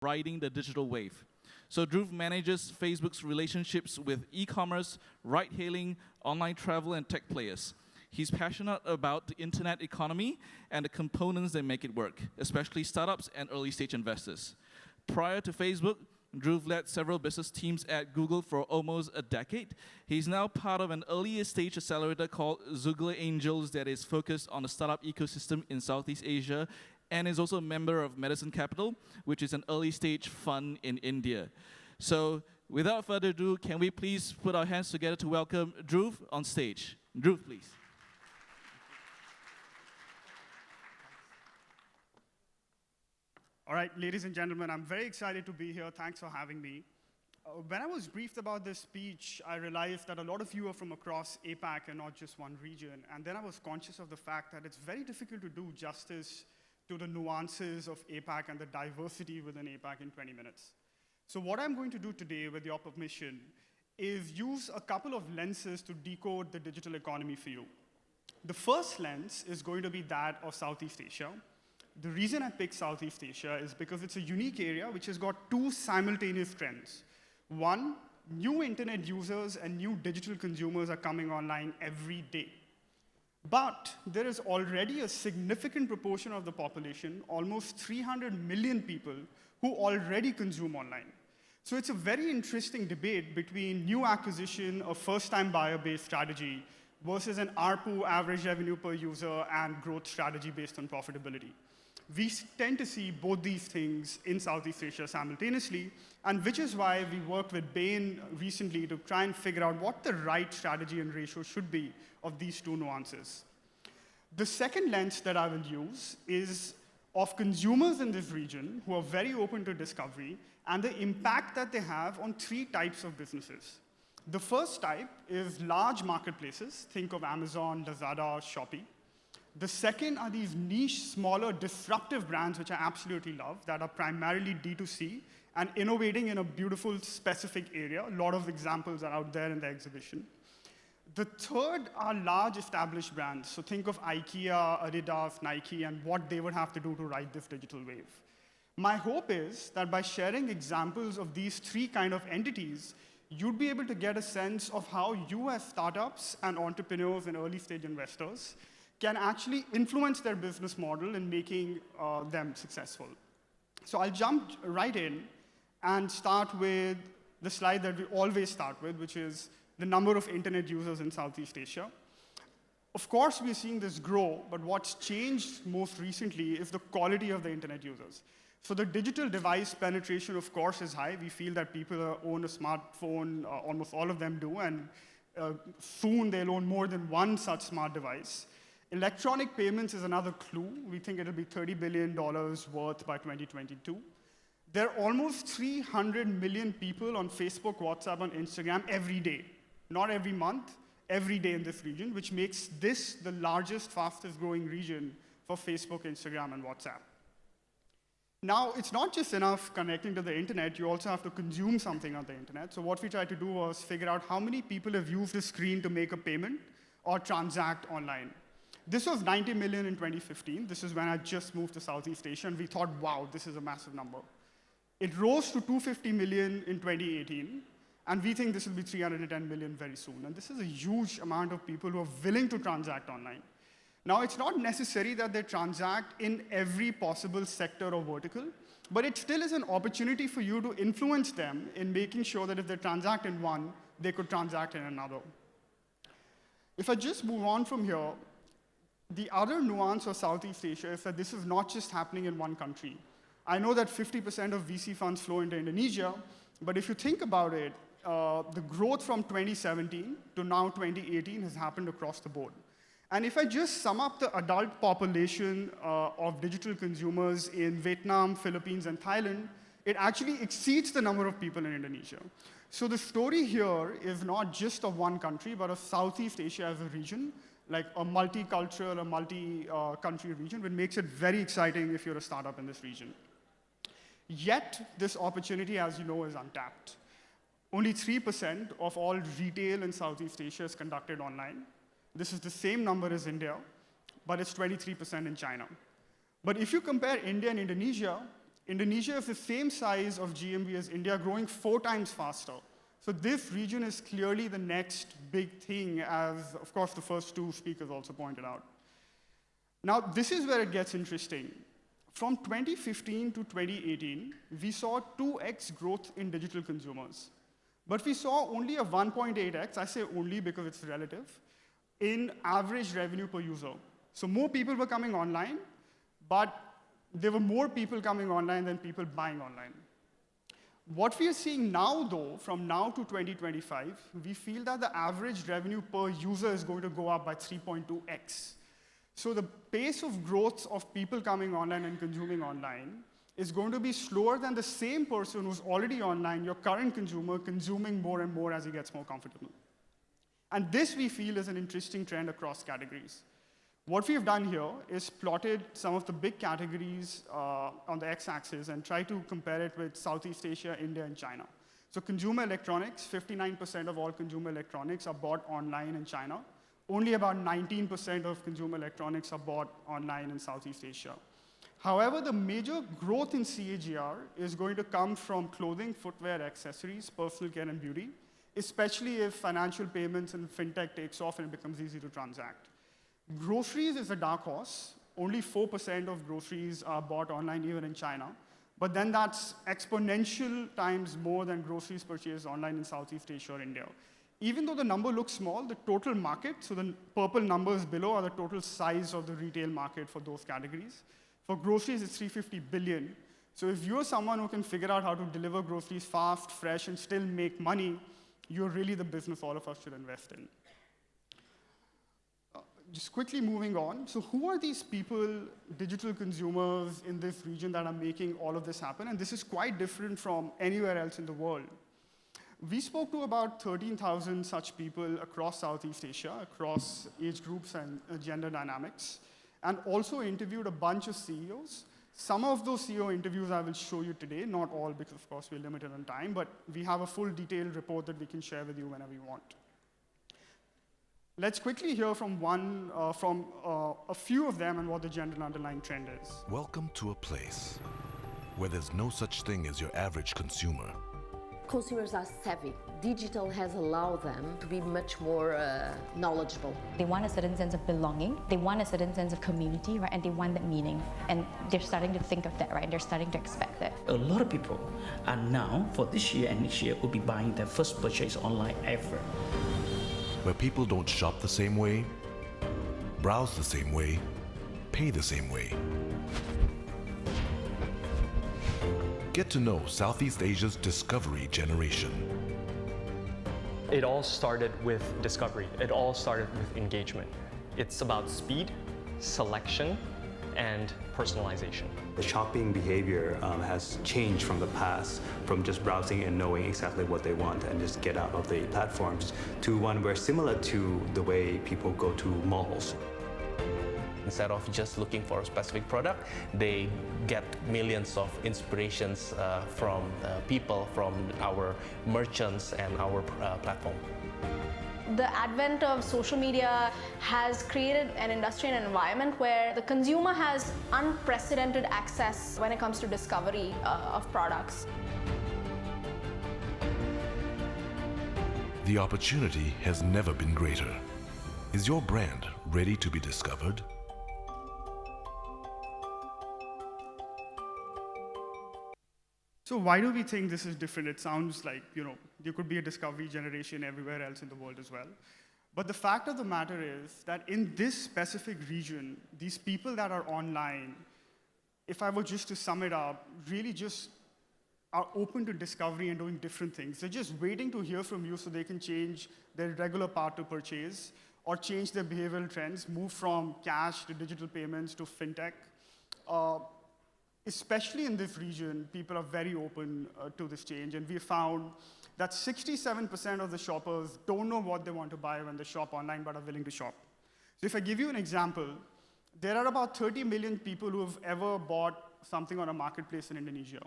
riding the digital wave. So Dhruv manages Facebook's relationships with e-commerce, ride-hailing, online travel, and tech players. He's passionate about the internet economy and the components that make it work, especially startups and early-stage investors. Prior to Facebook, Dhruv led several business teams at Google for almost a decade. He's now part of an earlier stage accelerator called Zugler Angels that is focused on the startup ecosystem in Southeast Asia, and is also a member of Medicine Capital, which is an early stage fund in India. So without further ado, can we please put our hands together to welcome Dhruv on stage. Dhruv, please. All right, ladies and gentlemen, I'm very excited to be here. Thanks for having me. When I was briefed about this speech, I realized that a lot of you are from across APAC and not just one region. And then I was conscious of the fact that it's very difficult to do justice to the nuances of APAC and the diversity within APAC in 20 minutes. So what I'm going to do today, with your permission, is use a couple of lenses to decode the digital economy for you. The first lens is going to be that of Southeast Asia. The reason I picked Southeast Asia is because it's a unique area which has got two simultaneous trends. One, new internet users and new digital consumers are coming online every day. But there is already a significant proportion of the population, almost 300 million people, who already consume online. So it's a very interesting debate between new acquisition, a first-time buyer-based strategy, versus an ARPU, average revenue per user, and growth strategy based on profitability. We tend to see both these things in Southeast Asia simultaneously, and which is why we worked with Bain recently to try and figure out what the right strategy and ratio should be of these two nuances. The second lens that I will use is of consumers in this region who are very open to discovery and the impact that they have on three types of businesses. The first type is large marketplaces. Think of Amazon, Lazada, Shopee. The second are these niche, smaller, disruptive brands, which I absolutely love, that are primarily D2C and innovating in a beautiful, specific area. A lot of examples are out there in the exhibition. The third are large, established brands. So think of IKEA, Adidas, Nike, and what they would have to do to ride this digital wave. My hope is that by sharing examples of these three kind of entities, you'd be able to get a sense of how you as startups and entrepreneurs and early-stage investors can actually influence their business model in making them successful. So I'll jump right in and start with the slide that we always start with, which is the number of internet users in Southeast Asia. Of course, we're seeing this grow, but what's changed most recently is the quality of the internet users. So the digital device penetration, of course, is high. We feel that people own a smartphone, almost all of them do, and soon they'll own more than one such smart device. Electronic payments is another clue. We think it'll be $30 billion worth by 2022. There are almost 300 million people on Facebook, WhatsApp, and Instagram every day. Not every month, every day in this region, which makes this the largest, fastest growing region for Facebook, Instagram, and WhatsApp. Now, it's not just enough connecting to the internet, you also have to consume something on the internet. So what we tried to do was figure out how many people have used the screen to make a payment or transact online. This was 90 million in 2015. This is when I just moved to Southeast Asia, and we thought, wow, this is a massive number. It rose to 250 million in 2018, and we think this will be 310 million very soon. And this is a huge amount of people who are willing to transact online. Now, it's not necessary that they transact in every possible sector or vertical, but it still is an opportunity for you to influence them in making sure that if they transact in one, they could transact in another. If I just move on from here, the other nuance of Southeast Asia is that this is not just happening in one country. I know that 50% of VC funds flow into Indonesia, but if you think about it, the growth from 2017 to now 2018 has happened across the board. And if I just sum up the adult population of digital consumers in Vietnam, Philippines, and Thailand, it actually exceeds the number of people in Indonesia. So the story here is not just of one country, but of Southeast Asia as a region, like a multicultural, a multi-country region, which makes it very exciting if you're a startup in this region. Yet, this opportunity, as you know, is untapped. Only 3% of all retail in Southeast Asia is conducted online. This is the same number as India, but it's 23% in China. But if you compare India and Indonesia, Indonesia is the same size of GMV as India, growing 4 times faster. So this region is clearly the next big thing, as, of course, the first 2 speakers also pointed out. Now, this is where it gets interesting. From 2015 to 2018, we saw 2x growth in digital consumers. But we saw only a 1.8x, I say only because it's relative, in average revenue per user. So more people were coming online, but there were more people coming online than people buying online. What we are seeing now, though, from now to 2025, we feel that the average revenue per user is going to go up by 3.2x. So the pace of growth of people coming online and consuming online is going to be slower than the same person who's already online, your current consumer, consuming more and more as he gets more comfortable. And this, we feel, is an interesting trend across categories. What we've done here is plotted some of the big categories on the x-axis and try to compare it with Southeast Asia, India, and China. So consumer electronics, 59% of all consumer electronics are bought online in China. Only about 19% of consumer electronics are bought online in Southeast Asia. However, the major growth in CAGR is going to come from clothing, footwear, accessories, personal care, and beauty, especially if financial payments and fintech takes off and it becomes easy to transact. Groceries is a dark horse. Only 4% of groceries are bought online, even in China. But then that's exponential times more than groceries purchased online in Southeast Asia or India. Even though the number looks small, the total market, so the purple numbers below are the total size of the retail market for those categories. For groceries, it's 350 billion. So if you're someone who can figure out how to deliver groceries fast, fresh, and still make money, you're really the business all of us should invest in. Just quickly moving on. So who are these people, digital consumers in this region that are making all of this happen? And this is quite different from anywhere else in the world. We spoke to about 13,000 such people across Southeast Asia, across age groups and gender dynamics, and also interviewed a bunch of CEOs. Some of those CEO interviews I will show you today, not all because, of course, we're limited on time, but we have a full detailed report that we can share with you whenever you want. Let's quickly hear from a few of them and what the general underlying trend is. Welcome to a place where there's no such thing as your average consumer. Consumers are savvy. Digital has allowed them to be much more knowledgeable. They want a certain sense of belonging, they want a certain sense of community, right? And they want that meaning. And they're starting to think of that, right? They're starting to expect that. A lot of people are now, for this year and next year, will be buying their first purchase online ever. Where people don't shop the same way, browse the same way, pay the same way. Get to know Southeast Asia's discovery generation. It all started with discovery. It all started with engagement. It's about speed, selection, and personalization. The shopping behavior has changed from the past, from just browsing and knowing exactly what they want and just get out of the platforms, to one where similar to the way people go to malls. Instead of just looking for a specific product, they get millions of inspirations from people, from our merchants and our platform. The advent of social media has created an industry and an environment where the consumer has unprecedented access when it comes to discovery of products. The opportunity has never been greater. Is your brand ready to be discovered? So why do we think this is different? It sounds like, there could be a discovery generation everywhere else in the world as well. But the fact of the matter is that in this specific region, these people that are online, if I were just to sum it up, really just are open to discovery and doing different things. They're just waiting to hear from you so they can change their regular path to purchase or change their behavioral trends, move from cash to digital payments to fintech. Especially in this region, people are very open to this change, and we found that 67% of the shoppers don't know what they want to buy when they shop online, but are willing to shop. So if I give you an example, there are about 30 million people who have ever bought something on a marketplace in Indonesia.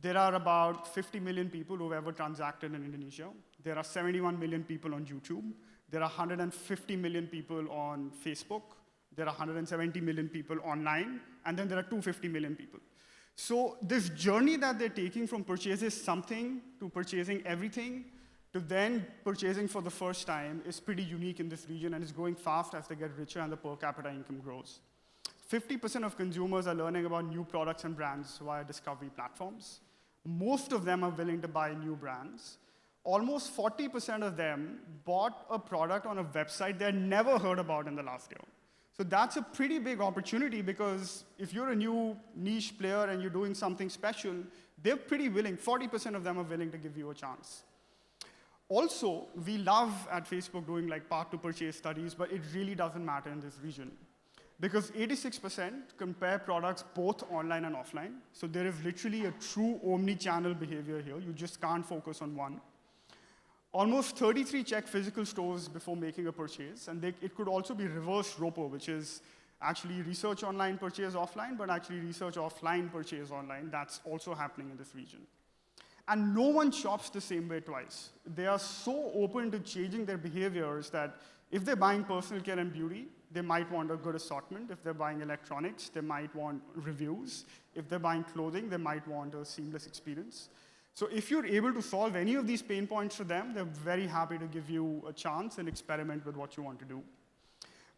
There are about 50 million people who have ever transacted in Indonesia. There are 71 million people on YouTube. There are 150 million people on Facebook. There are 170 million people online, and then there are 250 million people. So this journey that they're taking from purchasing something to purchasing everything to then purchasing for the first time is pretty unique in this region, and it's growing fast as they get richer and the per capita income grows. 50% of consumers are learning about new products and brands via discovery platforms. Most of them are willing to buy new brands. Almost 40% of them bought a product on a website they had never heard about in the last year. So that's a pretty big opportunity, because if you're a new niche player and you're doing something special, they're pretty willing, 40% of them are willing to give you a chance. Also, we love at Facebook doing like path to purchase studies, but it really doesn't matter in this region, because 86% compare products both online and offline. So there is literally a true omni-channel behavior here. You just can't focus on one. Almost 33 check physical stores before making a purchase, and it could also be reverse ROPO, which is actually research online, purchase offline, but actually research offline, purchase online. That's also happening in this region. And no one shops the same way twice. They are so open to changing their behaviors that if they're buying personal care and beauty, they might want a good assortment. If they're buying electronics, they might want reviews. If they're buying clothing, they might want a seamless experience. So if you're able to solve any of these pain points for them, they're very happy to give you a chance and experiment with what you want to do.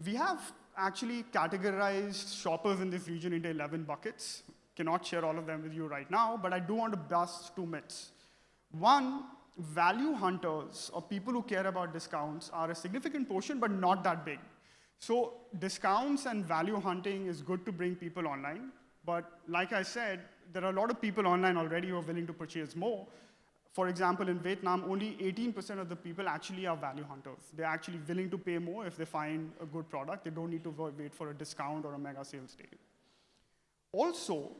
We have actually categorized shoppers in this region into 11 buckets. Cannot share all of them with you right now, but I do want to bust 2 myths. One, value hunters, or people who care about discounts, are a significant portion, but not that big. So discounts and value hunting is good to bring people online, but like I said, there are a lot of people online already who are willing to purchase more. For example, in Vietnam, only 18% of the people actually are value hunters. They're actually willing to pay more if they find a good product. They don't need to wait for a discount or a mega sales day. Also,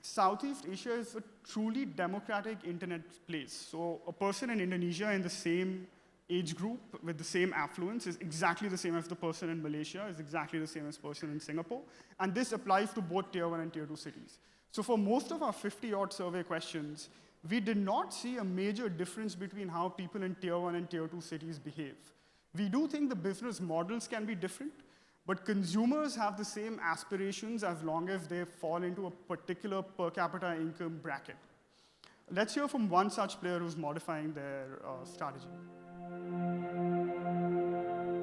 Southeast Asia is a truly democratic internet place. So a person in Indonesia in the same age group with the same affluence is exactly the same as the person in Malaysia, is exactly the same as the person in Singapore. And this applies to both Tier 1 and Tier 2 cities. So for most of our 50-odd survey questions, we did not see a major difference between how people in Tier 1 and Tier 2 cities behave. We do think the business models can be different, but consumers have the same aspirations as long as they fall into a particular per capita income bracket. Let's hear from one such player who's modifying their strategy.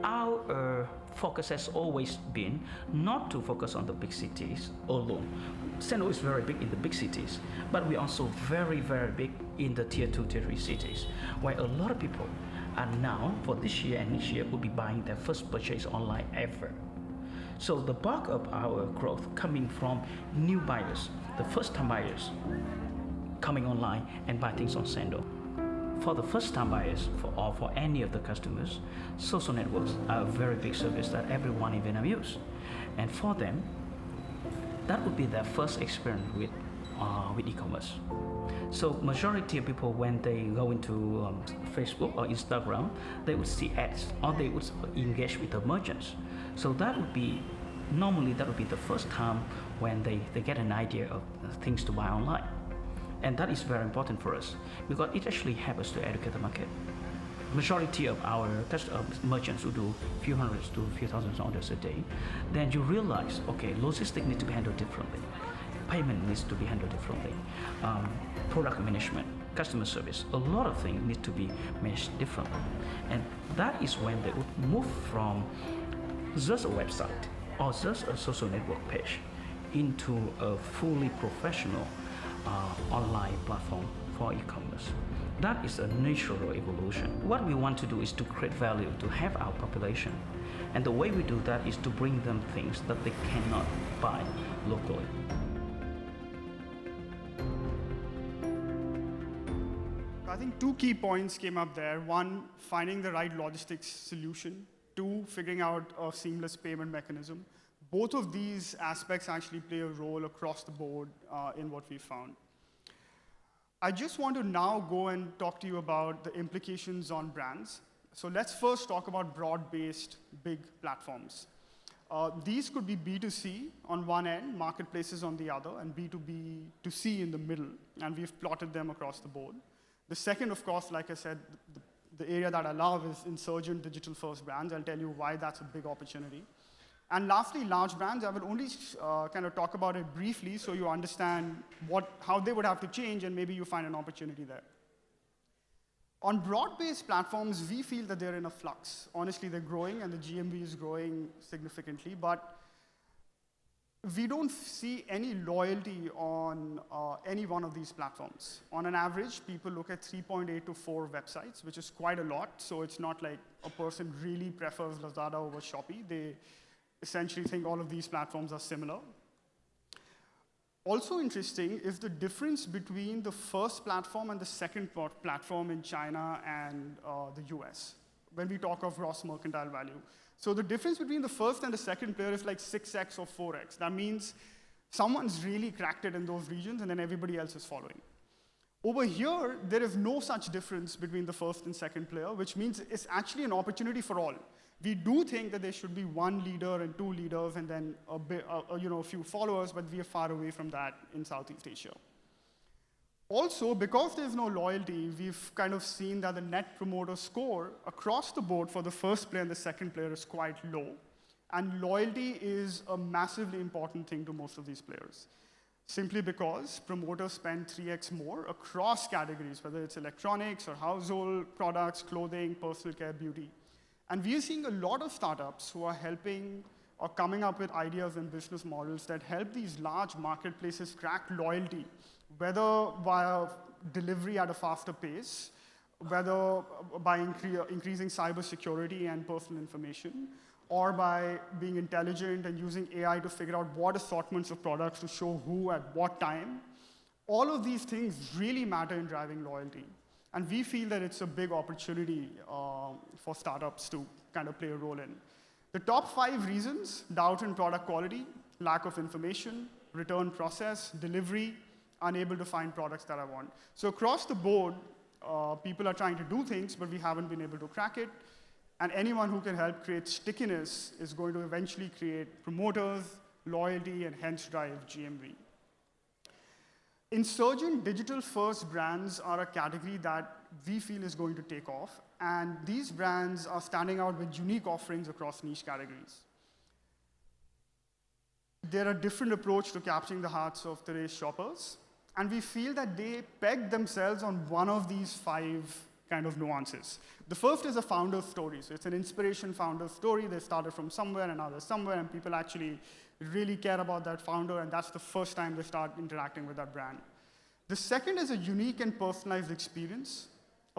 Our focus has always been not to focus on the big cities alone. Sendo is very big in the big cities, but we're also very, very big in the Tier 2, Tier 3 cities, where a lot of people are now, for this year and next year, will be buying their first purchase online ever. So the bulk of our growth coming from new buyers, the first-time buyers, coming online and buy things on Sendo. For the first-time buyers, or for any of the customers, social networks are a very big service that everyone in Vietnam uses. And for them, that would be their first experience with e-commerce. So majority of people, when they go into Facebook or Instagram, they would see ads, or they would engage with the merchants. So that would be, normally that would be the first time when they get an idea of things to buy online. And that is very important for us, because it actually helps us to educate the market. Majority of our merchants who do a few hundreds to a few thousands orders a day, then you realize, okay, logistics need to be handled differently. Payment needs to be handled differently. Product management, customer service, a lot of things need to be managed differently. And that is when they would move from just a website or just a social network page into a fully professional online platform for e-commerce. That is a natural evolution. What we want to do is to create value to have our population. And the way we do that is to bring them things that they cannot buy locally. I think 2 key points came up there. 1, finding the right logistics solution. 2, figuring out a seamless payment mechanism. Both of these aspects actually play a role across the board in what we found. I just want to now go and talk to you about the implications on brands. So let's first talk about broad-based big platforms. These could be B2C on one end, marketplaces on the other, and B2B2C in the middle, and we've plotted them across the board. The second, of course, like I said, the area that I love is insurgent digital-first brands. I'll tell you why that's a big opportunity. And lastly, large brands, I will only kind of talk about it briefly so you understand how they would have to change and maybe you find an opportunity there. On broad-based platforms, we feel that they're in a flux. Honestly, they're growing and the GMV is growing significantly, but we don't see any loyalty on any one of these platforms. On an average, people look at 3.8 to 4 websites, which is quite a lot. So it's not like a person really prefers Lazada over Shopee. They essentially think all of these platforms are similar. Also interesting is the difference between the first platform and the second platform in China and the US, when we talk of gross mercantile value. So the difference between the first and the second player is like 6x or 4x. That means someone's really cracked it in those regions, and then everybody else is following. Over here, there is no such difference between the first and second player, which means it's actually an opportunity for all. We do think that there should be one leader and 2 leaders and then a few followers, but we are far away from that in Southeast Asia. Also, because there's no loyalty, we've kind of seen that the net promoter score across the board for the first player and the second player is quite low. And loyalty is a massively important thing to most of these players, simply because promoters spend 3x more across categories, whether it's electronics or household products, clothing, personal care, beauty. And we are seeing a lot of startups who are helping or coming up with ideas and business models that help these large marketplaces crack loyalty, whether via delivery at a faster pace, whether by increasing cybersecurity and personal information, or by being intelligent and using AI to figure out what assortments of products to show who at what time. All of these things really matter in driving loyalty. And we feel that it's a big opportunity for startups to kind of play a role in. The top 5 reasons: doubt in product quality, lack of information, return process, delivery, unable to find products that I want. So across the board, people are trying to do things, but we haven't been able to crack it. And anyone who can help create stickiness is going to eventually create promoters, loyalty, and hence drive GMV. Insurgent digital-first brands are a category that we feel is going to take off, and these brands are standing out with unique offerings across niche categories. They're a different approach to capturing the hearts of today's shoppers, and we feel that they peg themselves on one of these 5 kind of nuances. The first is a founder story. So it's an inspiration founder story. They started from somewhere and now they're somewhere, and people actually really care about that founder, and that's the first time they start interacting with that brand. The second is a unique and personalized experience,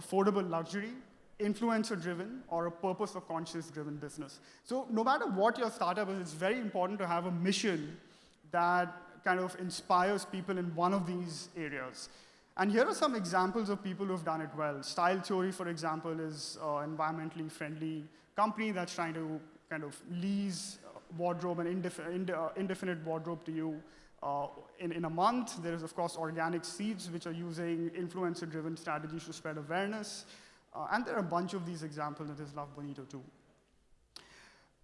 affordable luxury, influencer-driven, or a purpose or conscious-driven business. So no matter what your startup is, it's very important to have a mission that kind of inspires people in one of these areas. And here are some examples of people who have done it well. Style Theory, for example, is an environmentally friendly company that's trying to kind of lease wardrobe, an indefinite wardrobe to you in a month. There is, of course, Organic Seeds, which are using influencer-driven strategies to spread awareness. And there are a bunch of these examples, and there's Love Bonito too.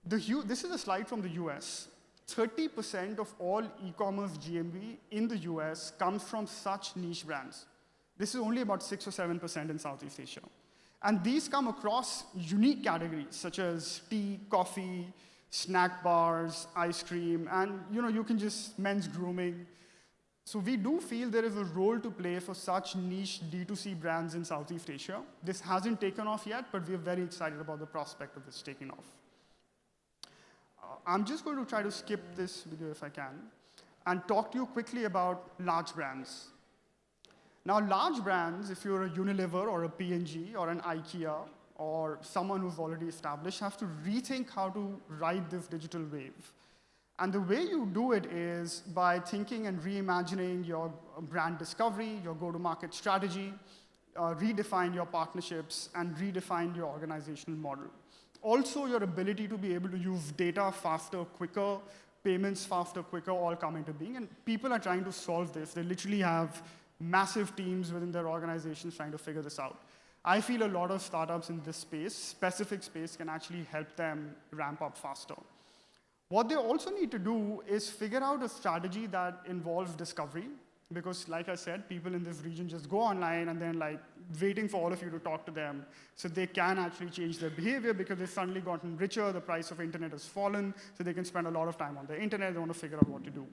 This is a slide from the US. 30% of all e-commerce GMV in the US comes from such niche brands. This is only about 6 or 7% in Southeast Asia. And these come across unique categories, such as tea, coffee, snack bars, ice cream, and you can just men's grooming. So we do feel there is a role to play for such niche D2C brands in Southeast Asia. This hasn't taken off yet, but we're very excited about the prospect of this taking off. I'm just going to try to skip this video if I can and talk to you quickly about large brands. Now, large brands, if you're a Unilever or a P&G or an IKEA or someone who's already established, have to rethink how to ride this digital wave. And the way you do it is by thinking and reimagining your brand discovery, your go-to-market strategy, redefine your partnerships, and redefine your organizational model. Also, your ability to be able to use data faster, quicker, payments faster, quicker, all come into being. And people are trying to solve this. They literally have massive teams within their organizations trying to figure this out. I feel a lot of startups in this space, specific space, can actually help them ramp up faster. What they also need to do is figure out a strategy that involves discovery, because like I said, people in this region just go online and then waiting for all of you to talk to them so they can actually change their behavior because they've suddenly gotten richer, the price of internet has fallen, so they can spend a lot of time on the internet, they want to figure out what to do.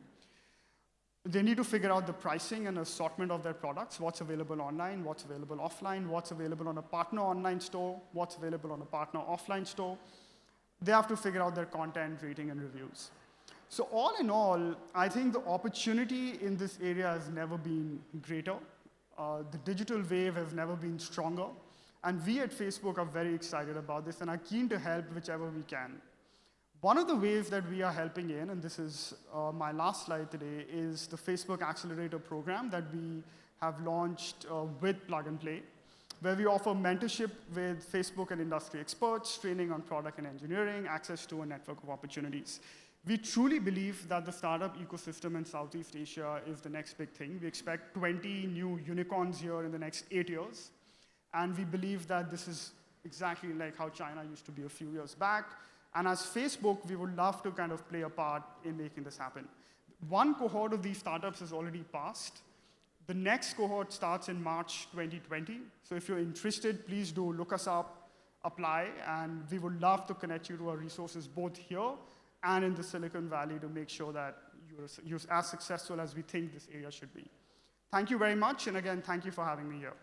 They need to figure out the pricing and assortment of their products, what's available online, what's available offline, what's available on a partner online store, what's available on a partner offline store. They have to figure out their content, rating, and reviews. So all in all, I think the opportunity in this area has never been greater. The digital wave has never been stronger. And we at Facebook are very excited about this and are keen to help whichever we can. One of the ways that we are helping in, and this is my last slide today, is the Facebook Accelerator program that we have launched with Plug and Play, where we offer mentorship with Facebook and industry experts, training on product and engineering, access to a network of opportunities. We truly believe that the startup ecosystem in Southeast Asia is the next big thing. We expect 20 new unicorns here in the next 8 years. And we believe that this is exactly like how China used to be a few years back. And as Facebook, we would love to kind of play a part in making this happen. One cohort of these startups has already passed. The next cohort starts in March 2020. So if you're interested, please do look us up, apply, and we would love to connect you to our resources both here and in the Silicon Valley to make sure that you're as successful as we think this area should be. Thank you very much, and again, thank you for having me here.